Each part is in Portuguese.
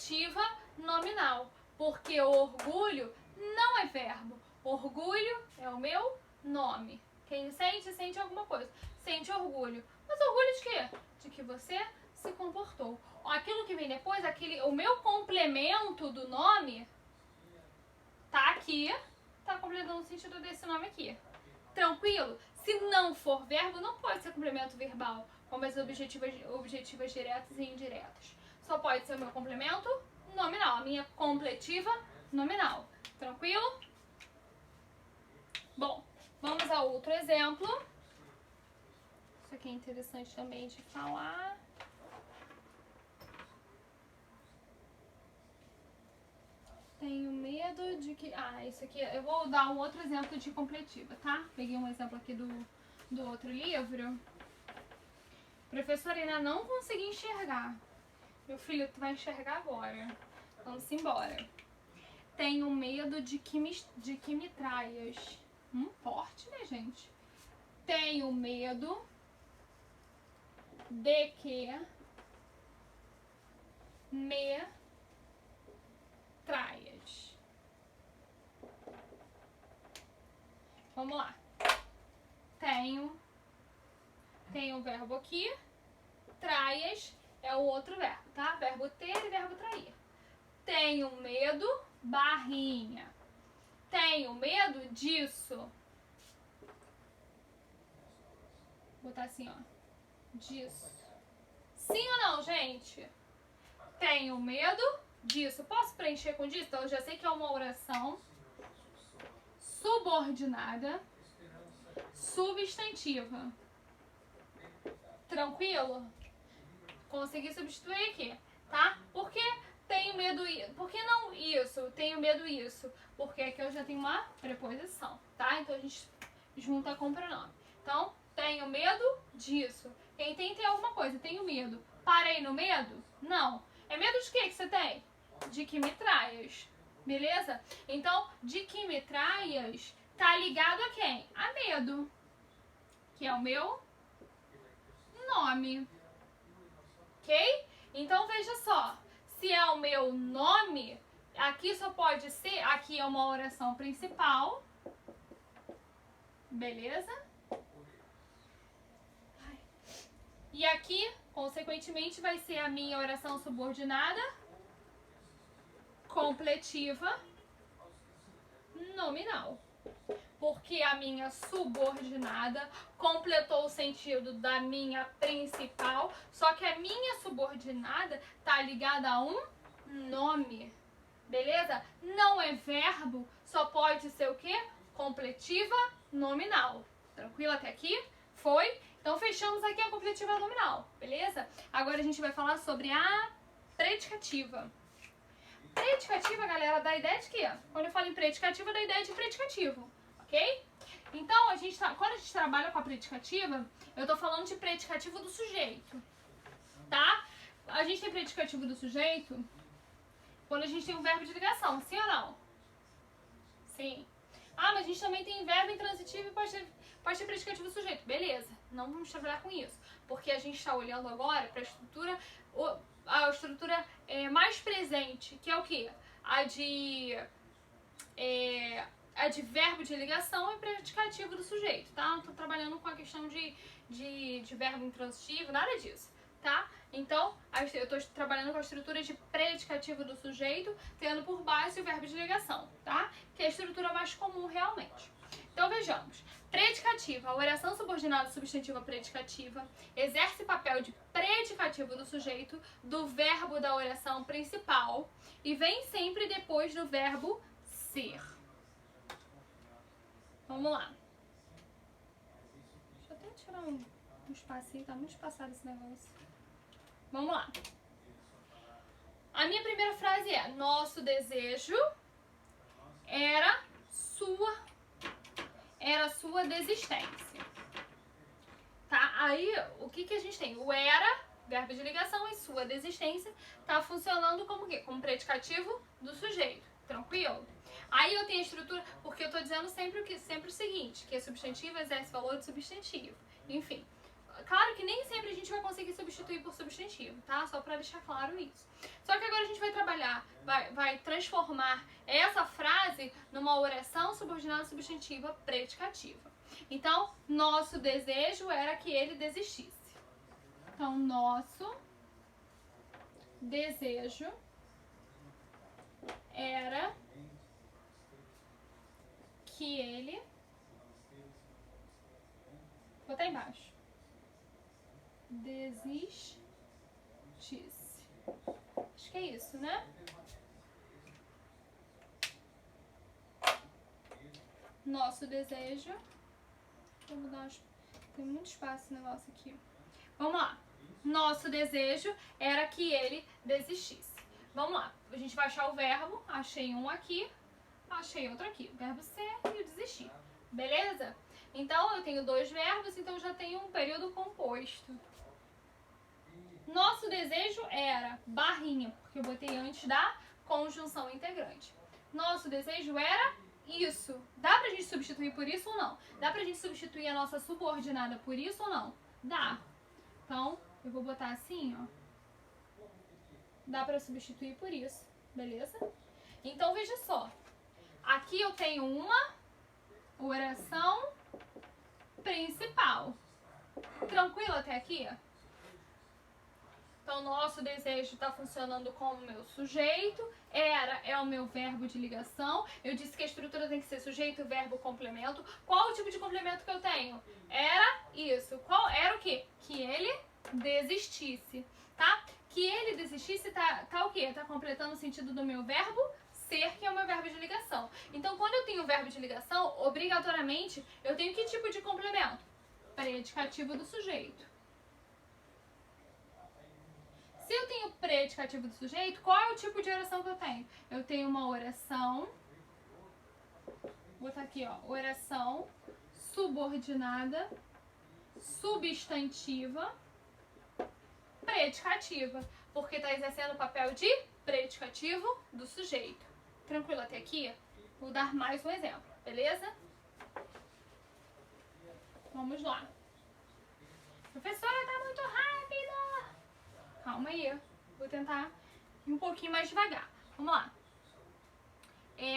completiva nominal, porque orgulho não é verbo. Orgulho é o meu nome. Quem sente, sente alguma coisa. Sente orgulho. Mas orgulho de quê? De que você se comportou. Aquilo que vem depois, o meu complemento do nome tá aqui, tá completando o sentido desse nome aqui. Tranquilo? Se não for verbo, não pode ser complemento verbal, como as objetivas diretas e indiretas. Só pode ser o meu complemento nominal, a minha completiva nominal. Tranquilo? Bom, vamos a outro exemplo. Isso aqui é interessante também de falar. Tenho medo de que... isso aqui... Eu vou dar um outro exemplo de completiva, tá? Peguei um exemplo aqui do outro livro. Professora, ainda não consegui enxergar. Meu filho, tu vai enxergar agora. Vamos embora. Tenho medo de que me traias. Forte, né, gente? Tenho medo de que me traias. Vamos lá. Tenho o verbo aqui. Traias é o outro verbo, tá? Verbo ter e verbo trair. Tenho medo, barrinha. Tenho medo disso. Vou botar assim, ó. Disso. Sim ou não, gente? Tenho medo disso. Posso preencher com disso? Então, eu já sei que é uma oração subordinada substantiva. Tranquilo? Consegui substituir aqui, tá? Por que tenho medo isso? Por que não isso? Tenho medo isso? Porque aqui eu já tenho uma preposição, tá? Então a gente junta com o pronome. Então, tenho medo disso. Quem tem alguma coisa, tenho medo. Parei no medo? Não. É medo de quê que você tem? De que me traias. Beleza? Então, de que me traias tá ligado a quem? A medo. Que é o meu nome. Ok? Então, veja só. Se é o meu nome, aqui só pode ser... Aqui é uma oração principal. Beleza? E aqui, consequentemente, vai ser a minha oração subordinada completiva nominal. Porque a minha subordinada completou o sentido da minha principal, só que a minha subordinada tá ligada a um nome. Beleza? Não é verbo, só pode ser o quê? Completiva nominal. Tranquilo até aqui? Foi? Então fechamos aqui a completiva nominal, beleza? Agora a gente vai falar sobre a predicativa. Predicativa, galera, dá ideia de quê? Quando eu falo em predicativa, dá ideia de predicativo, ok? Então, quando a gente trabalha com a predicativa, eu tô falando de predicativo do sujeito, tá? A gente tem predicativo do sujeito quando a gente tem um verbo de ligação, sim ou não? Sim. Mas a gente também tem verbo intransitivo e pode ter predicativo do sujeito. Beleza, não vamos trabalhar com isso, porque a gente está olhando agora para a estrutura mais presente, que é o quê? A de verbo de ligação e predicativo do sujeito, tá? Não tô trabalhando com a questão de verbo intransitivo, nada disso, tá? Então, eu tô trabalhando com a estrutura de predicativo do sujeito, tendo por base o verbo de ligação, tá? Que é a estrutura mais comum realmente. Então, vejamos. Predicativa, a oração subordinada substantiva predicativa, exerce papel de predicativo do sujeito do verbo da oração principal e vem sempre depois do verbo ser. Vamos lá. Deixa eu até tirar um espacinho, tá muito espaçado esse negócio. Vamos lá. A minha primeira frase é: nosso desejo era sua desistência. Tá? Aí, o que a gente tem? O era, verbo de ligação, e sua desistência tá funcionando como o quê? Como predicativo do sujeito. Tranquilo? Aí eu tenho a estrutura, porque eu tô dizendo sempre o seguinte, que é substantivo exerce valor de substantivo. Enfim. Claro que nem sempre a gente vai conseguir substituir por substantivo, tá? Só pra deixar claro isso. Só que agora a gente vai trabalhar, vai transformar essa frase numa oração subordinada substantiva predicativa. Então, nosso desejo era que ele desistisse. Então, nosso desejo era que ele... Vou botar embaixo. Desistisse. Acho que é isso, né? Nosso desejo... Vou mudar umas... Tem muito espaço esse negócio aqui. Vamos lá. Nosso desejo era que ele desistisse. Vamos lá. A gente vai achar o verbo. Achei um aqui. Achei outro aqui. O verbo ser e o desistir. Beleza? Então, eu tenho dois verbos, então já tenho um período composto. Nosso desejo era barrinha, porque eu botei antes da conjunção integrante. Nosso desejo era isso. Dá pra gente substituir por isso ou não? Dá pra gente substituir a nossa subordinada por isso ou não? Dá. Então, eu vou botar assim, ó. Dá pra substituir por isso, beleza? Então, veja só. Aqui eu tenho uma oração principal. Tranquilo até aqui? Então, nosso desejo está funcionando como meu sujeito. É o meu verbo de ligação. Eu disse que a estrutura tem que ser sujeito, verbo, complemento. Qual o tipo de complemento que eu tenho? Era isso. Qual era o quê? Que ele desistisse, tá? Que ele desistisse tá o quê? Tá completando o sentido do meu verbo ser, que é o meu verbo de ligação. Então, quando eu tenho verbo de ligação, obrigatoriamente, eu tenho que tipo de complemento? Predicativo do sujeito. Se eu tenho predicativo do sujeito, qual é o tipo de oração que eu tenho? Eu tenho uma oração, vou botar aqui, ó, oração subordinada, substantiva, predicativa, porque está exercendo o papel de predicativo do sujeito. Tranquilo até aqui? Vou dar mais um exemplo, beleza? Vamos lá. Professora, tá muito rápida! Calma aí, vou tentar ir um pouquinho mais devagar. Vamos lá.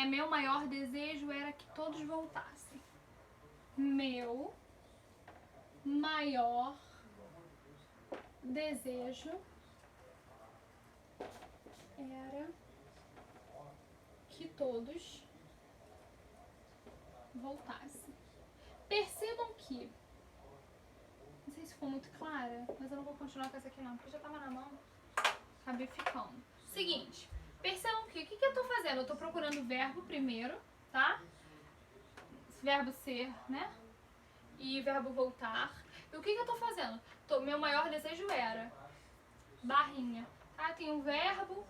Meu maior desejo era que todos voltassem. Meu maior desejo era que todos voltassem. Percebam que, não sei se ficou muito clara, mas eu não vou continuar com essa aqui não, porque já tava na mão, acabei ficando. Seguinte, percebam que, o que eu tô fazendo? Eu tô procurando o verbo primeiro, tá? Verbo ser, né? E verbo voltar. E o que eu tô fazendo? Meu maior desejo era barrinha, tá? Tem um verbo,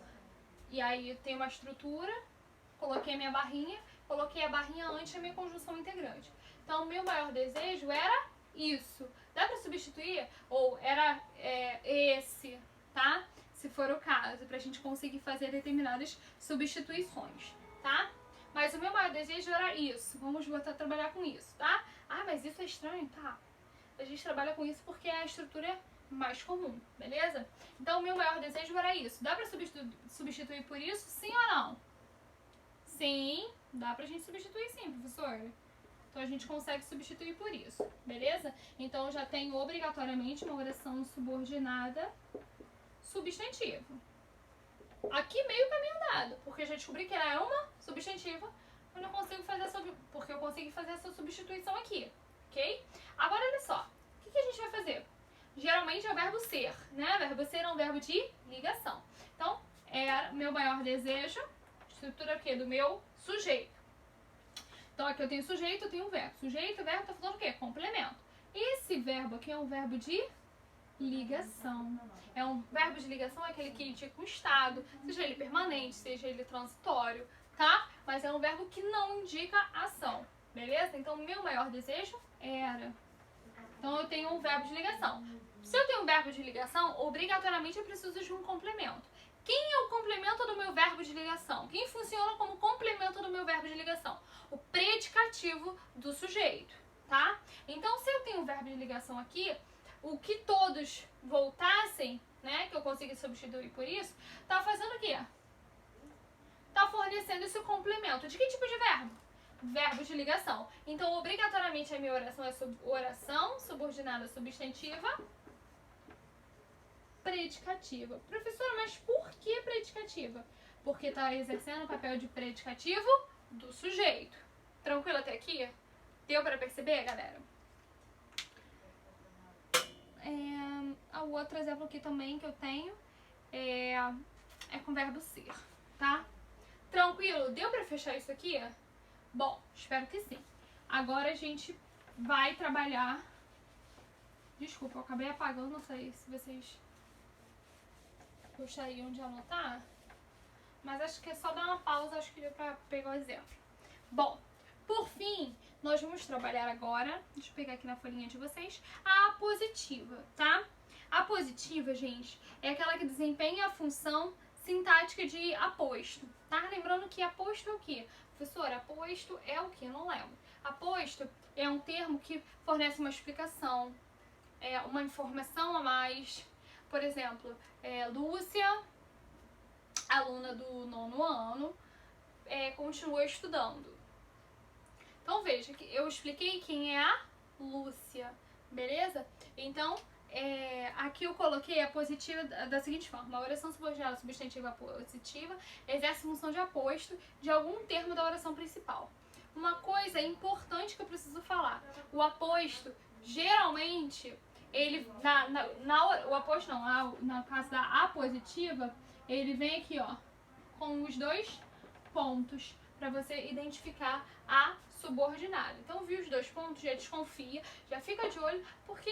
e aí tem uma estrutura, coloquei minha barrinha, coloquei a barrinha antes da minha conjunção integrante. Então, meu maior desejo era isso. Dá pra substituir? Ou era esse, tá? Se for o caso, pra gente conseguir fazer determinadas substituições, tá? Mas o meu maior desejo era isso. Vamos trabalhar com isso, tá? Ah, mas isso é estranho, tá? A gente trabalha com isso porque é a estrutura mais comum, beleza? Então, o meu maior desejo era isso. Dá pra substituir por isso, sim ou não? Sim, dá pra gente substituir sim, professora. Então, a gente consegue substituir por isso, beleza? Então, eu já tenho obrigatoriamente uma oração subordinada substantiva. Aqui meio caminho andado, porque eu já descobri que ela é uma substantiva, mas não consigo fazer porque eu consigo fazer essa substituição aqui, ok? Agora, olha só, o que a gente vai fazer? Geralmente é o verbo ser, né? O verbo ser é um verbo de ligação. Então, era meu maior desejo, estrutura aqui do meu sujeito. Então, aqui eu tenho sujeito, eu tenho verbo. Sujeito, verbo, tá falando o quê? Complemento. Esse verbo aqui é um verbo de ligação. É um verbo de ligação, é aquele que indica um estado, seja ele permanente, seja ele transitório, tá? Mas é um verbo que não indica ação, beleza? Então, meu maior desejo era. Então, eu tenho um verbo de ligação. Se eu tenho um verbo de ligação, obrigatoriamente eu preciso de um complemento. Quem é o complemento do meu verbo de ligação? Quem funciona como complemento do meu verbo de ligação? O predicativo do sujeito, tá? Então, se eu tenho um verbo de ligação aqui, o que todos voltassem, né, que eu consegui substituir por isso, tá fazendo o quê? Tá fornecendo esse complemento. De que tipo de verbo? Verbo de ligação. Então, obrigatoriamente, a minha oração é oração subordinada substantiva predicativa. Professora, mas por que predicativa? Porque tá exercendo o papel de predicativo do sujeito. Tranquilo até aqui? Deu pra perceber, galera? O outro exemplo aqui também que eu tenho é com o verbo ser, tá? Tranquilo? Deu pra fechar isso aqui? Bom, espero que sim. Agora a gente vai trabalhar... Desculpa, eu acabei apagando, não sei se vocês gostariam de anotar, mas acho que é só dar uma pausa, acho que deu pra pegar o exemplo. Bom, por fim, nós vamos trabalhar agora, deixa eu pegar aqui na folhinha de vocês, a apositiva, tá? A apositiva, gente, é aquela que desempenha a função sintática de aposto, tá? Lembrando que aposto é o quê? Professora, aposto é o quê? Eu não lembro. Aposto é um termo que fornece uma explicação, uma informação a mais. Por exemplo, Lúcia, aluna do 9º ano, continua estudando. Então veja que eu expliquei quem é a Lúcia, beleza? Então, aqui eu coloquei a positiva da seguinte forma: a oração subordinada substantiva positiva exerce função de aposto de algum termo da oração principal. Uma coisa importante que eu preciso falar: o aposto, geralmente, ele, o aposto não, no caso da apositiva, ele vem aqui, ó, com os dois pontos, para você identificar a subordinada. Então, viu os dois pontos, já desconfia, já fica de olho, porque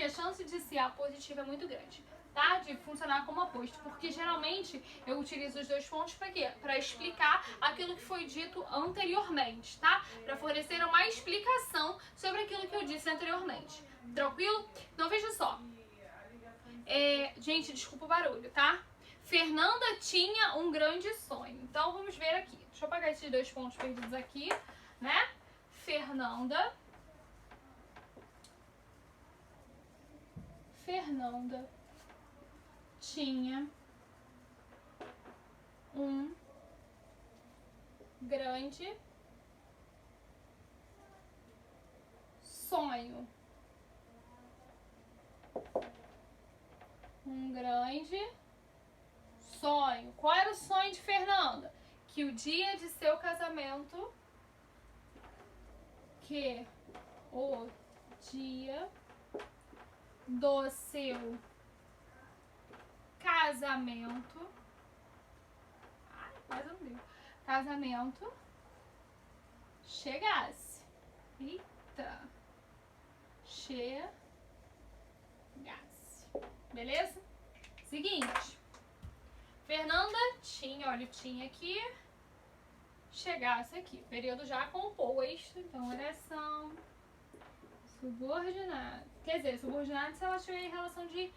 a chance de ser apositiva é muito grande, tá? De funcionar como aposto, porque geralmente eu utilizo os dois pontos para quê? Para explicar aquilo que foi dito anteriormente, tá? Para fornecer uma explicação sobre aquilo que eu disse anteriormente. Tranquilo? Então, veja só. Gente, desculpa o barulho, tá? Fernanda tinha um grande sonho. Então, vamos ver aqui. Deixa eu apagar esses dois pontos perdidos aqui, né? Fernanda tinha um grande sonho. Um grande sonho. Qual era o sonho de Fernanda? Que o dia de seu casamento, chegasse. Eita. Chegasse. Beleza? Seguinte. Fernanda tinha, olha o tinha aqui, chegasse aqui. Período já composto, então oração subordinada. Quer dizer, subordinada se ela estiver em relação de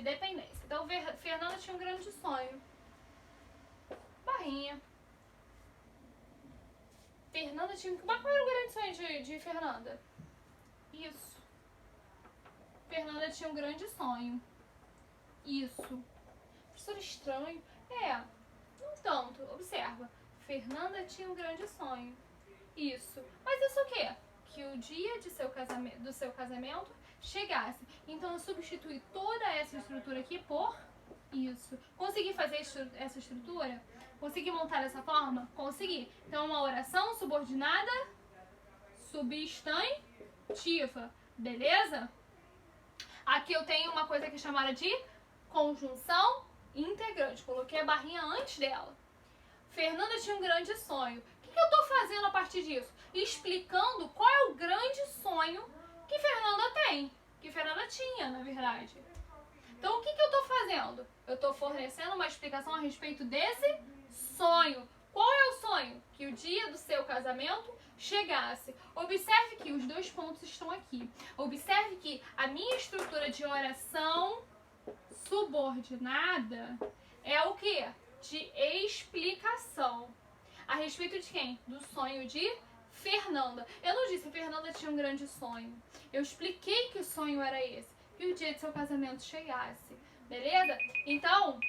dependência. Então, Fernanda tinha um grande sonho. Barrinha. Fernanda tinha... Mas qual era o grande sonho de Fernanda? Isso. Fernanda tinha um grande sonho. Isso. Professor estranho. Não tanto. Observa. Fernanda tinha um grande sonho. Isso. Mas isso o quê? Que o dia de do seu casamento chegasse. Então eu substituí toda essa estrutura aqui por isso. Consegui fazer essa estrutura? Consegui montar dessa forma? Consegui. Então uma oração subordinada substantiva. Beleza? Aqui eu tenho uma coisa que é chamada de conjunção integrante. Coloquei a barrinha antes dela. Fernanda tinha um grande sonho. O que eu estou fazendo a partir disso? Explicando qual é o grande sonho que Fernanda tem. Que Fernanda tinha, na verdade. Então, o que eu estou fazendo? Eu estou fornecendo uma explicação a respeito desse sonho. Qual é o sonho? Que o dia do seu casamento chegasse. Observe que os dois pontos estão aqui. Observe que a minha estrutura de oração subordinada é o quê? De explicação. A respeito de quem? Do sonho de Fernanda. Eu não disse que Fernanda tinha um grande sonho. Eu expliquei que o sonho era esse. e o dia de seu casamento chegasse. Beleza? Então,